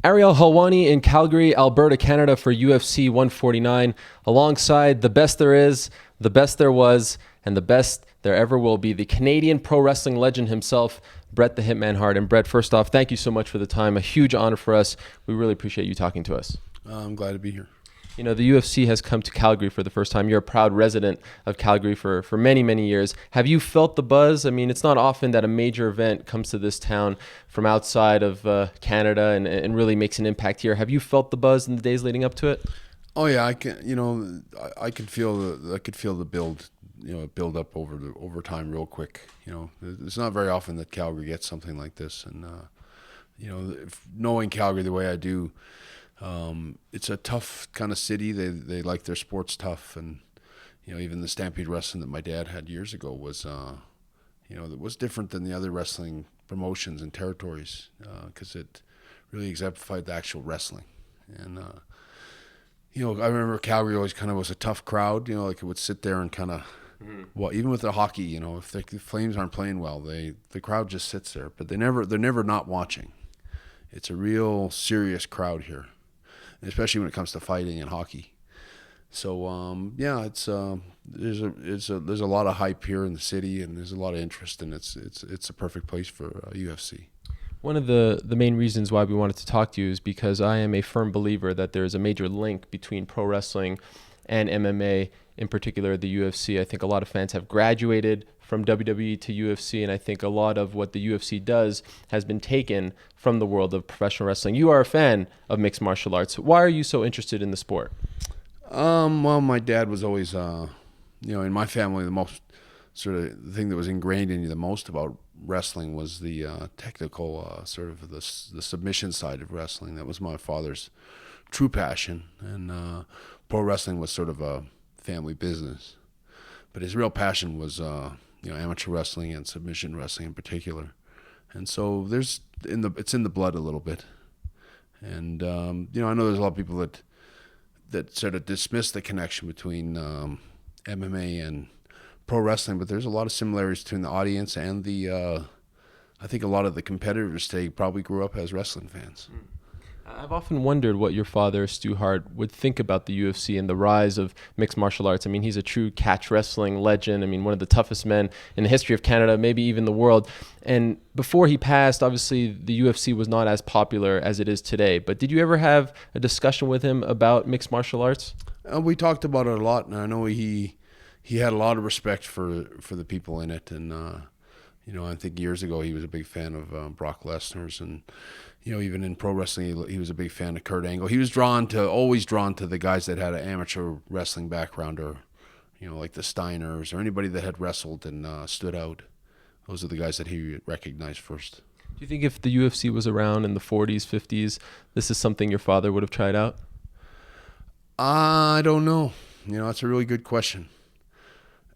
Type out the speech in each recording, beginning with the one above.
Ariel Helwani in Calgary, Alberta, Canada for UFC 149, alongside the best there is, the best there was, and the best there ever will be, the Canadian pro wrestling legend himself, Bret the Hitman Hart. And Bret, first off, thank you so much for the time. A huge honor for us. We really appreciate you talking to us. I'm glad to be here. You know, the UFC has come to Calgary for the first time. You're a proud resident of Calgary for many, many years. Have you felt the buzz? I mean, it's not often that a major event comes to this town from outside of Canada and really makes an impact here. Have you felt the buzz in the days leading up to it? Oh yeah, I can. I could feel the build. Build up over time real quick. It's not very often that Calgary gets something like this, and knowing Calgary the way I do. It's a tough kind of city. They like their sports tough, and even the Stampede Wrestling that my dad had years ago was it was different than the other wrestling promotions and territories because it really exemplified the actual wrestling. And I remember Calgary always kind of was a tough crowd. Like it would sit there and kind of well, even with the hockey, if the Flames aren't playing well, the crowd just sits there, but they're never not watching. It's a real serious crowd here, especially when it comes to fighting and hockey. So it's there's a lot of hype here in the city, and there's a lot of interest, and it's a perfect place for UFC. One of the main reasons why we wanted to talk to you is because I am a firm believer that there is a major link between pro wrestling and MMA, in particular the UFC. I think a lot of fans have graduated from WWE to UFC, and I think a lot of what the UFC does has been taken from the world of professional wrestling. You are a fan of mixed martial arts. Why are you so interested in the sport? Well, my dad was always, in my family, the most sort of the thing that was ingrained in you the most about wrestling was the technical sort of the submission side of wrestling. That was my father's true passion, and pro wrestling was sort of a family business. But his real passion was amateur wrestling and submission wrestling in particular. And so it's in the blood a little bit. And I know there's a lot of people that sort of dismiss the connection between MMA and pro wrestling, but there's a lot of similarities between the audience and I think a lot of the competitors today probably grew up as wrestling fans. I've often wondered what your father, Stu Hart, would think about the UFC and the rise of mixed martial arts. I mean, he's a true catch wrestling legend. I mean, one of the toughest men in the history of Canada, maybe even the world. And before he passed, obviously, the UFC was not as popular as it is today. But did you ever have a discussion with him about mixed martial arts? We talked about it a lot, and I know he had a lot of respect for the people in it. And, I think years ago he was a big fan of Brock Lesnar's, and even in pro wrestling, he was a big fan of Kurt Angle. He was always drawn to the guys that had an amateur wrestling background, or, like the Steiners, or anybody that had wrestled and stood out. Those are the guys that he recognized first. Do you think if the UFC was around in the 40s, 50s, this is something your father would have tried out? I don't know. That's a really good question.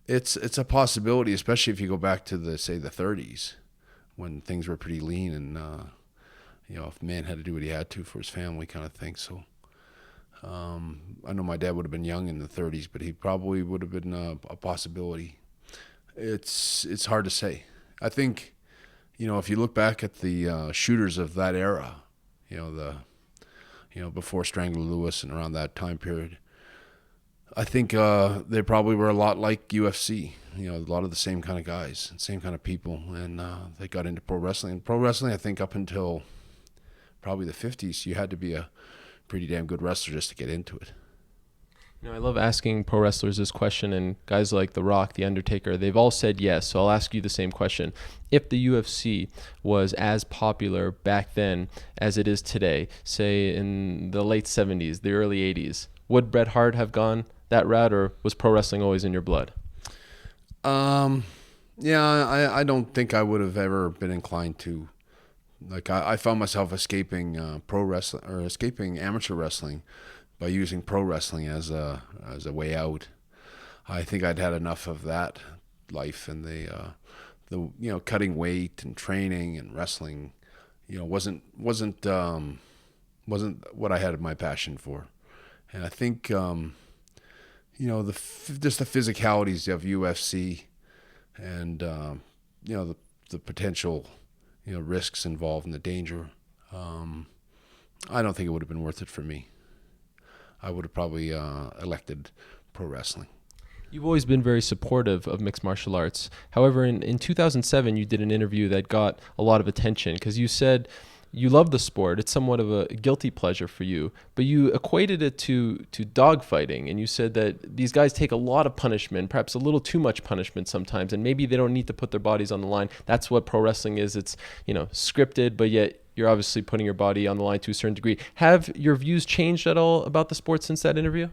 It's a possibility, especially if you go back to the 30s, when things were pretty lean and if man had to do what he had to for his family, kind of thing. So I know my dad would have been young in the 30s, but he probably would have been a possibility. It's hard to say. I think if you look back at the shooters of that era, before Strangler Lewis and around that time period, I think they probably were a lot like UFC. A lot of the same kind of guys and same kind of people, and they got into pro wrestling. And pro wrestling, I think, up until probably the 50s, you had to be a pretty damn good wrestler just to get into it. I love asking pro wrestlers this question, and guys like The Rock, The Undertaker, they've all said yes. So I'll ask you the same question. If the UFC was as popular back then as it is today, say in the late 70s, the early 80s, would Bret Hart have gone that route, or was pro wrestling always in your blood? I don't think I would have ever been inclined to. Like I found myself escaping pro wrestling, or escaping amateur wrestling, by using pro wrestling as a way out. I think I'd had enough of that life, and the cutting weight and training and wrestling, wasn't what I had my passion for. And I think just the physicalities of UFC, and the potential risks involved and the danger. I don't think it would have been worth it for me. I would have probably elected pro wrestling. You've always been very supportive of mixed martial arts. However, in 2007, you did an interview that got a lot of attention because you said you love the sport. It's somewhat of a guilty pleasure for you, but you equated it to dog fighting, and you said that these guys take a lot of punishment, perhaps a little too much punishment sometimes, and maybe they don't need to put their bodies on the line. That's what pro wrestling is. It's, scripted, but yet you're obviously putting your body on the line to a certain degree. Have your views changed at all about the sport since that interview?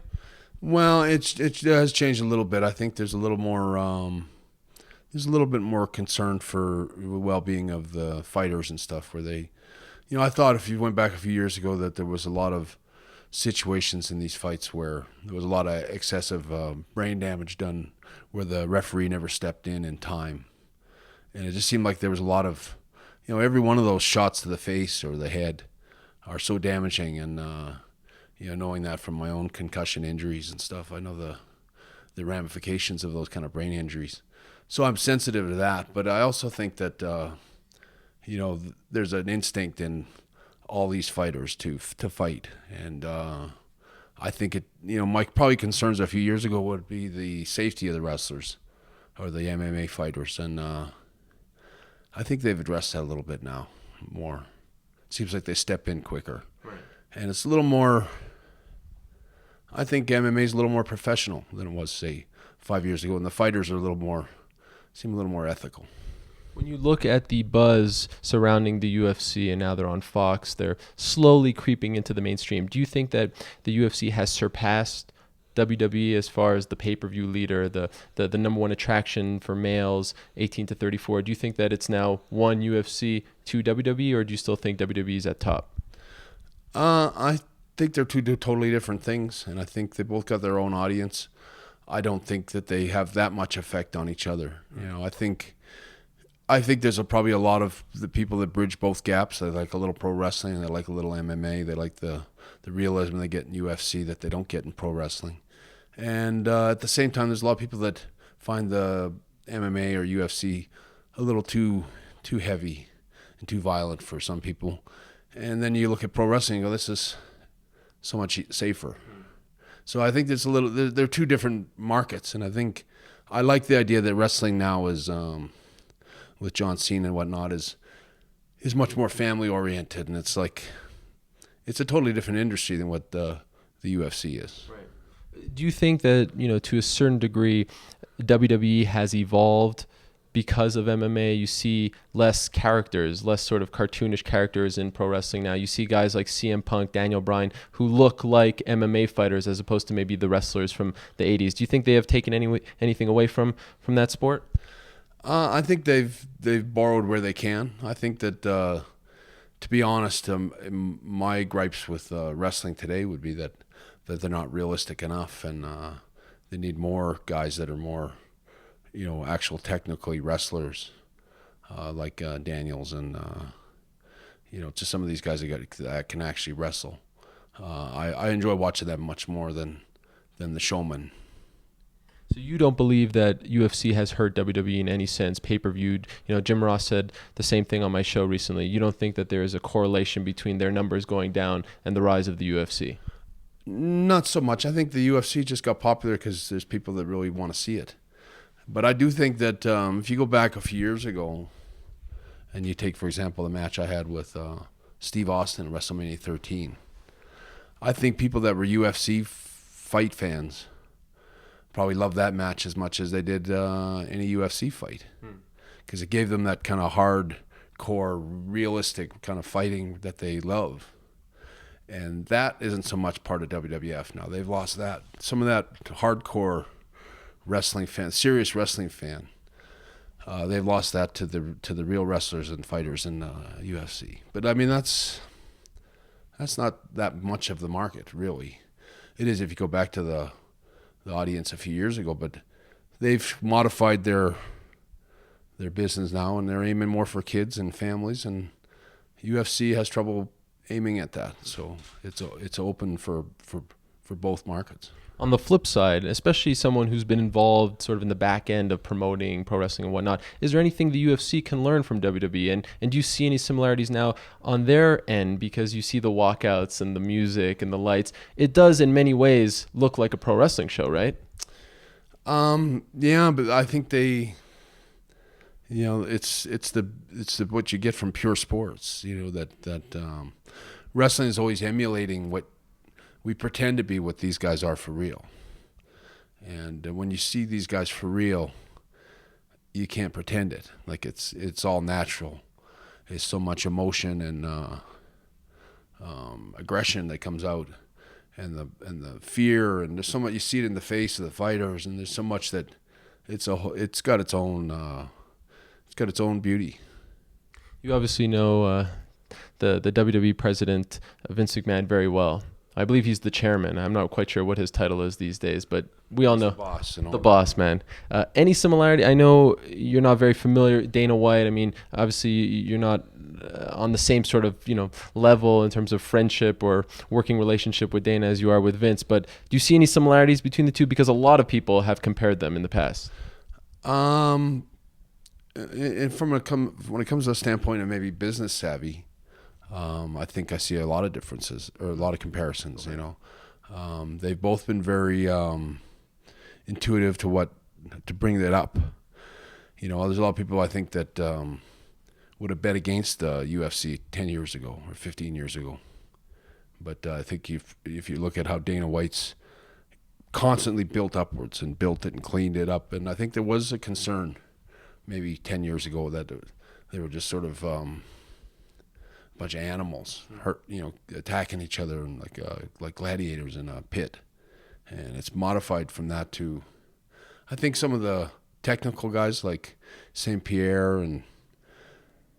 Well, it has changed a little bit. I think there's a little bit more concern for the well-being of the fighters and stuff. Where they, I thought if you went back a few years ago that there was a lot of situations in these fights where there was a lot of excessive brain damage done, where the referee never stepped in time, and it just seemed like there was a lot of, every one of those shots to the face or the head are so damaging, and knowing that from my own concussion injuries and stuff, I know the ramifications of those kind of brain injuries. So I'm sensitive to that, but I also think that there's an instinct in all these fighters to fight, and I think it. My probably concerns a few years ago would be the safety of the wrestlers or the MMA fighters, and I think they've addressed that a little bit now. More, it seems like they step in quicker, right. And it's a little more. I think MMA is a little more professional than it was, say, 5 years ago, and the fighters are seem a little more ethical. When you look at the buzz surrounding the UFC, and now they're on Fox, they're slowly creeping into the mainstream. Do you think that the UFC has surpassed WWE as far as the pay-per-view leader, the number one attraction for males 18 to 34? Do you think that it's now one UFC, two WWE, or do you still think WWE is at top? I think they're two totally different things, and I think they both got their own audience. I don't think that they have that much effect on each other. I think there's probably a lot of the people that bridge both gaps. They like a little pro wrestling, and they like a little MMA. They like the realism they get in UFC that they don't get in pro wrestling. And at the same time, there's a lot of people that find the MMA or UFC a little too heavy and too violent for some people. And then you look at pro wrestling and go, this is so much safer. So I think there's they're two different markets, and I think I like the idea that wrestling now is with John Cena and whatnot is much more family oriented, and it's a totally different industry than what the UFC is. Right. Do you think that to a certain degree WWE has evolved because of MMA? You see less characters, less sort of cartoonish characters in pro wrestling now. You see guys like CM Punk, Daniel Bryan, who look like MMA fighters as opposed to maybe the wrestlers from the 80s. Do you think they have taken anything away from that sport? I think they've borrowed where they can. I think that, to be honest, my gripes with wrestling today would be that they're not realistic enough, and they need more guys that are more actual technically wrestlers, like Daniels and just some of these guys that can actually wrestle. I enjoy watching them much more than the showman. So you don't believe that UFC has hurt WWE in any sense, pay-per-viewed? Jim Ross said the same thing on my show recently. You don't think that there is a correlation between their numbers going down and the rise of the UFC? Not so much. I think the UFC just got popular because there's people that really want to see it. But I do think that if you go back a few years ago and you take, for example, the match I had with Steve Austin at WrestleMania 13, I think people that were UFC fight fans probably loved that match as much as they did in a UFC fight, because it gave them that kind of hardcore, realistic kind of fighting that they love. And that isn't so much part of WWF now. They've lost that. Some of that hardcore wrestling fan, serious wrestling fan, they've lost that to the real wrestlers and fighters in UFC. But I mean, that's not that much of the market, really. It is if you go back to the audience a few years ago, but they've modified their business now, and they're aiming more for kids and families, and UFC has trouble aiming at that. So it's open for for both markets. On the flip side, especially someone who's been involved sort of in the back end of promoting pro wrestling and whatnot, is there anything the UFC can learn from WWE? And do you see any similarities now on their end? Because you see the walkouts and the music and the lights. It does in many ways look like a pro wrestling show, right? Yeah, but I think they, it's the what you get from pure sports. That wrestling is always emulating what we pretend to be, what these guys are for real. And when you see these guys for real, you can't pretend it. Like it's all natural. There's so much emotion and aggression that comes out, and the fear, and there's so much, you see it in the face of the fighters, and there's so much that it's got its own beauty. You obviously know the WWE president, Vince McMahon, very well. I believe he's the chairman. I'm not quite sure what his title is these days, but we all know the boss man. Any similarity? I know you're not very familiar, Dana White. I mean, obviously you're not on the same sort of level in terms of friendship or working relationship with Dana as you are with Vince. But do you see any similarities between the two? Because a lot of people have compared them in the past. And when it comes to a standpoint of maybe business savvy, I think I see a lot of differences or a lot of comparisons. They've both been very intuitive to bring that up. There's a lot of people I think that would have bet against the UFC 10 years ago or 15 years ago. But I think if you look at how Dana White's constantly built upwards and built it and cleaned it up, and I think there was a concern maybe 10 years ago that they were just sort of bunch of animals attacking each other and like gladiators in a pit, and it's modified from that to, I think, some of the technical guys like St. Pierre, and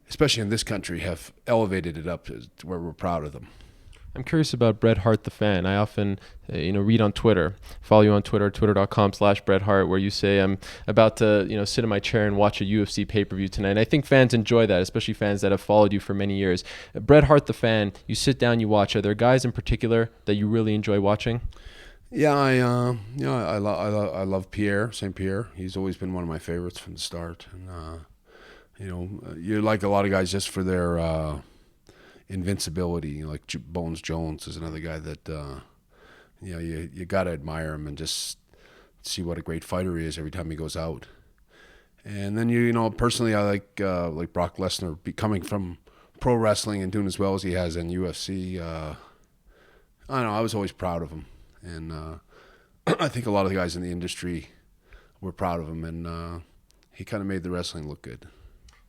especially in this country, have elevated it up to where we're proud of them. I'm curious about Bret Hart the fan. I often, read on Twitter, follow you on Twitter, twitter.com/Bret Hart, where you say, I'm about to, sit in my chair and watch a UFC pay-per-view tonight. And I think fans enjoy that, especially fans that have followed you for many years. Bret Hart the fan, you sit down, you watch. Are there guys in particular that you really enjoy watching? Yeah, I love Pierre, St. Pierre. He's always been one of my favorites from the start. And, you like a lot of guys just for their invincibility. Like Bones Jones is another guy that you got to admire him and just see what a great fighter he is every time he goes out. And then personally, I like Brock Lesnar, coming from pro wrestling and doing as well as he has in UFC. I don't know, I was always proud of him, and I think a lot of the guys in the industry were proud of him, and he kind of made the wrestling look good.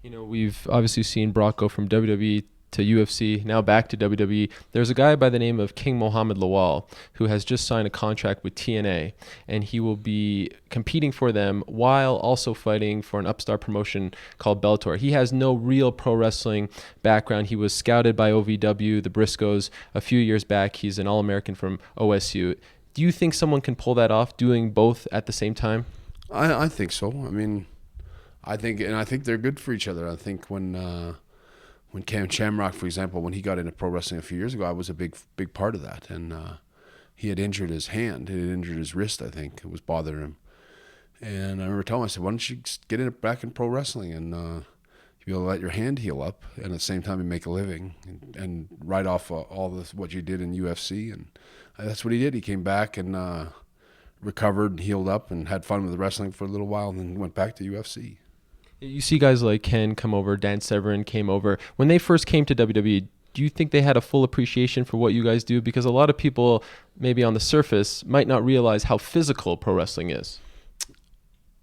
We've obviously seen Brock go from WWE to UFC, now back to WWE. There's a guy by the name of King Mohammed Lawal who has just signed a contract with TNA, and he will be competing for them while also fighting for an upstart promotion called Bellator. He has no real pro wrestling background. He was scouted by OVW, the Briscoes, a few years back. He's an All-American from OSU. Do you think someone can pull that off, doing both at the same time? I think so. I mean, I think they're good for each other. I think when Cam Shamrock, for example, when he got into pro wrestling a few years ago, I was a big part of that. And he had injured his hand. He had injured his wrist, I think. It was bothering him. And I remember telling him, I said, why don't you get back in pro wrestling and you'll be able to let your hand heal up and at the same time you make a living and write off all this, what you did in UFC. And that's what he did. He came back and recovered and healed up and had fun with the wrestling for a little while and then went back to UFC. You see guys like Ken come over, Dan Severn came over. When they first came to WWE, do you think they had a full appreciation for what you guys do? Because a lot of people, maybe on the surface, might not realize how physical pro wrestling is.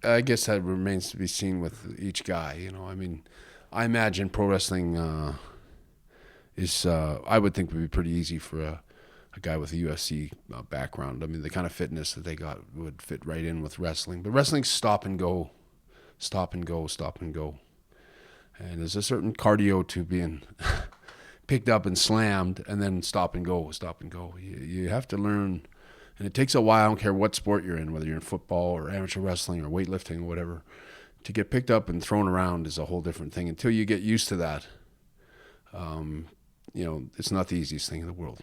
I guess that remains to be seen with each guy. I mean, I imagine pro wrestling is, I would think, would be pretty easy for a guy with a UFC background. I mean, the kind of fitness that they got would fit right in with wrestling. But wrestling's stop and go. Stop and go. And there's a certain cardio to being picked up and slammed and then stop and go. You have to learn, and it takes a while. I don't care what sport you're in, whether you're in football or amateur wrestling or weightlifting or whatever. To get picked up and thrown around is a whole different thing. Until you get used to that, it's not the easiest thing in the world.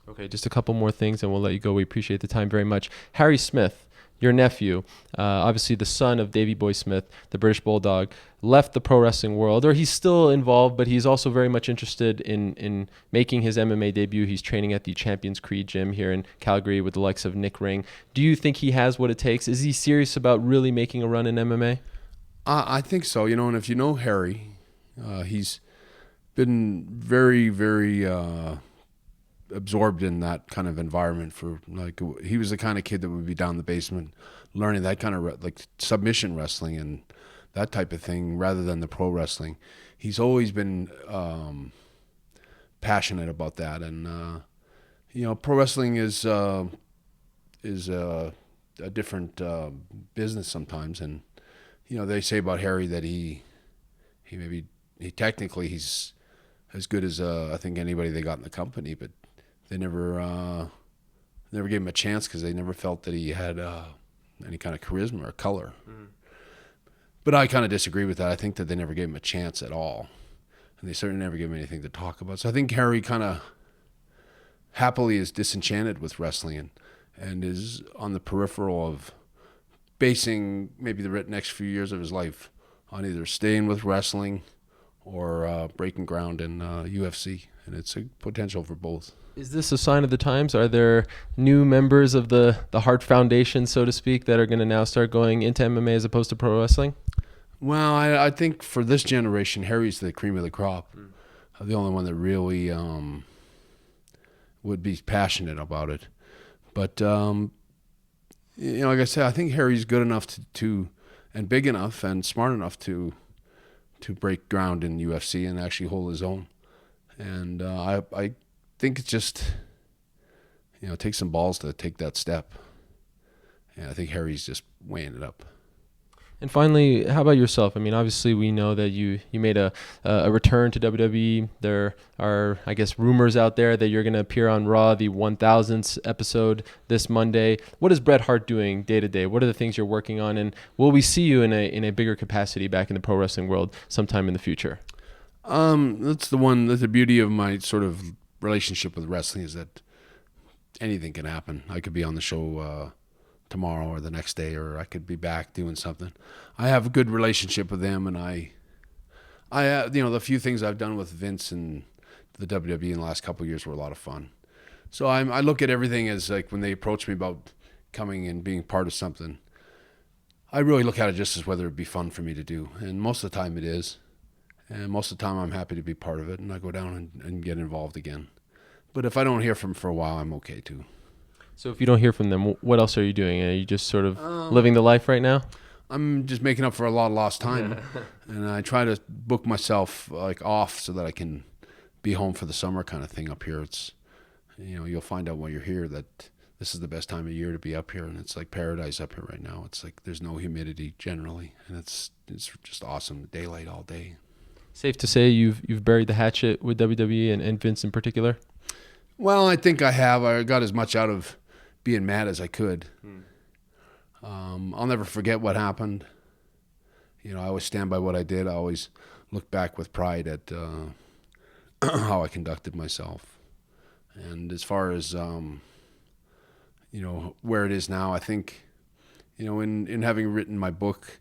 Okay, just a couple more things and we'll let you go. We appreciate the time very much. Harry Smith, your nephew, obviously the son of Davey Boy Smith, the British Bulldog, left the pro wrestling world, or he's still involved, but he's also very much interested in making his MMA debut. He's training at the Champions Creed gym here in Calgary with the likes of Nick Ring. Do you think he has what it takes? Is he serious about really making a run in MMA? I think so, and if you know Harry, he's been very, very absorbed in that kind of environment. He was the kind of kid that would be down in the basement learning that kind of like submission wrestling and that type of thing rather than the pro wrestling. He's always been passionate about that, and pro wrestling is a different business sometimes. And they say about Harry that he technically he's as good as I think anybody they got in the company, but they never gave him a chance because they never felt that he had any kind of charisma or color. Mm. But I kind of disagree with that. I think that they never gave him a chance at all, and they certainly never gave him anything to talk about. So I think Harry kind of happily is disenchanted with wrestling and is on the peripheral of basing maybe the next few years of his life on either staying with wrestling or breaking ground in UFC, and it's a potential for both. Is this a sign of the times? Are there new members of the Hart Foundation, so to speak, that are going to now start going into MMA as opposed to pro wrestling? Well, I think for this generation, Harry's the cream of the crop. Mm. The only one that really would be passionate about it. But, like I said, I think Harry's good enough to and big enough and smart enough to break ground in UFC and actually hold his own. And I think it's just, it takes some balls to take that step. And I think Harry's just weighing it up. And finally, how about yourself? I mean, obviously we know that you made a return to WWE. There are, I guess, rumors out there that you're going to appear on Raw, the 1000th episode this Monday. What is Bret Hart doing day to day? What are the things you're working on? And will we see you in a bigger capacity back in the pro wrestling world sometime in the future? That's the beauty of my sort of relationship with wrestling is that anything can happen. I could be on the show tomorrow or the next day, or I could be back doing something. I have a good relationship with them, and I the few things I've done with Vince and the WWE in the last couple of years were a lot of fun. So I look at everything as like when they approach me about coming and being part of something, I really look at it just as whether it'd be fun for me to do, and most of the time it is. And most of the time I'm happy to be part of it, and I go down and get involved again. But if I don't hear from them for a while, I'm okay too. So if you don't hear from them, what else are you doing? Are you just sort of living the life right now? I'm just making up for a lot of lost time. And I try to book myself off so that I can be home for the summer kind of thing up here. It's, you'll find out when you're here that this is the best time of year to be up here, and it's like paradise up here right now. It's like there's no humidity generally, and it's just awesome. Daylight all day. Safe to say you've buried the hatchet with WWE and Vince in particular? Well, I think I have. I got as much out of being mad as I could. I'll never forget what happened. I always stand by what I did. I always look back with pride at how I conducted myself. And as far as, where it is now, I think, in having written my book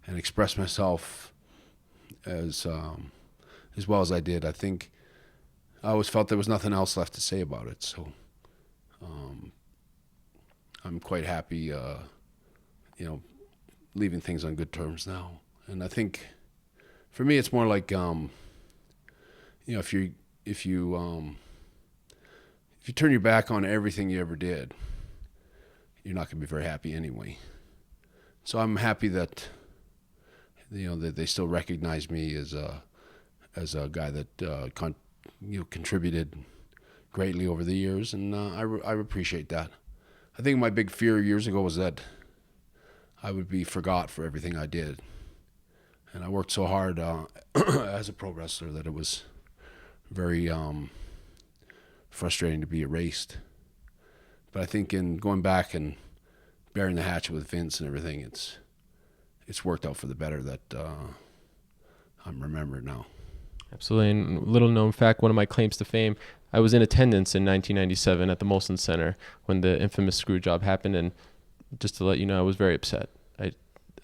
and expressed myself as well as I did, I think I always felt there was nothing else left to say about it. So I'm quite happy, leaving things on good terms now. And I think for me, it's more like, if you turn your back on everything you ever did, you're not going to be very happy anyway. So I'm happy that, that they still recognize me as a guy that contributed greatly over the years, and I appreciate that. I think my big fear years ago was that I would be forgot for everything I did, and I worked so hard as a pro wrestler that it was very frustrating to be erased. But I think in going back and burying the hatchet with Vince and everything, it's worked out for the better that I'm remembered now. Absolutely. And little known fact, one of my claims to fame, I was in attendance in 1997 at the Molson Center when the infamous screw job happened. And just to let you know, I was very upset.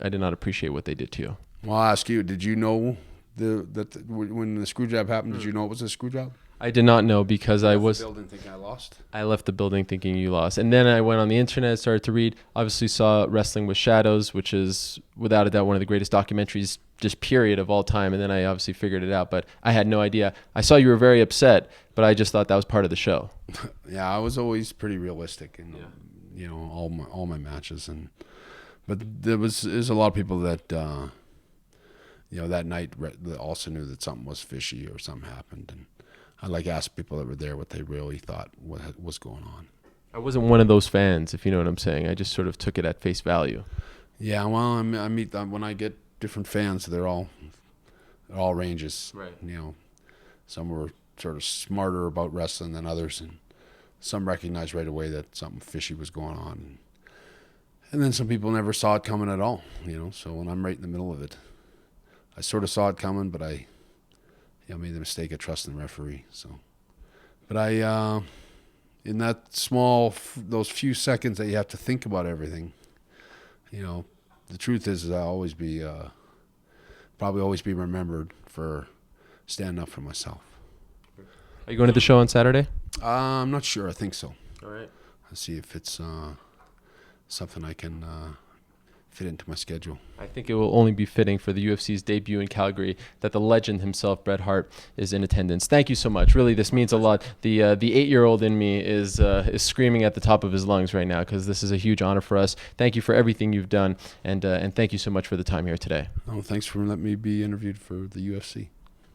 I did not appreciate what they did to you. Well, I'll ask you, did you know when the screw job happened, did you know it was a screw job? I did not know because I was. The building thinking I lost. I left the building thinking you lost. And then I went on the internet, started to read, obviously saw Wrestling with Shadows, which is without a doubt one of the greatest documentaries, just period, of all time. And then I obviously figured it out, but I had no idea. I saw you were very upset, but I just thought that was part of the show. Yeah, I was always pretty realistic in all my matches, but there's a lot of people that that night that also knew that something was fishy or something happened, and I asked people that were there what they really thought was going on. I wasn't one of those fans, if you know what I'm saying. I just sort of took it at face value. Yeah, well, I meet them when I get different fans. They're all ranges. Right. Some were sort of smarter about wrestling than others, and some recognized right away that something fishy was going on. And then some people never saw it coming at all, So when I'm right in the middle of it, I sort of saw it coming, but I made the mistake of trusting the referee. So, but I, in that those few seconds that you have to think about everything, the truth is I'll always be, probably always be remembered for standing up for myself. Are you going to the show on Saturday? I'm not sure. I think so. All right. I'll see if it's something I can fit into my schedule. I think it will only be fitting for the UFC's debut in Calgary that the legend himself, Bret Hart, is in attendance. Thank you so much. Really, this means a lot. The 8-year-old in me is screaming at the top of his lungs right now because this is a huge honor for us. Thank you for everything you've done, and thank you so much for the time here today. Oh, thanks for letting me be interviewed for the UFC.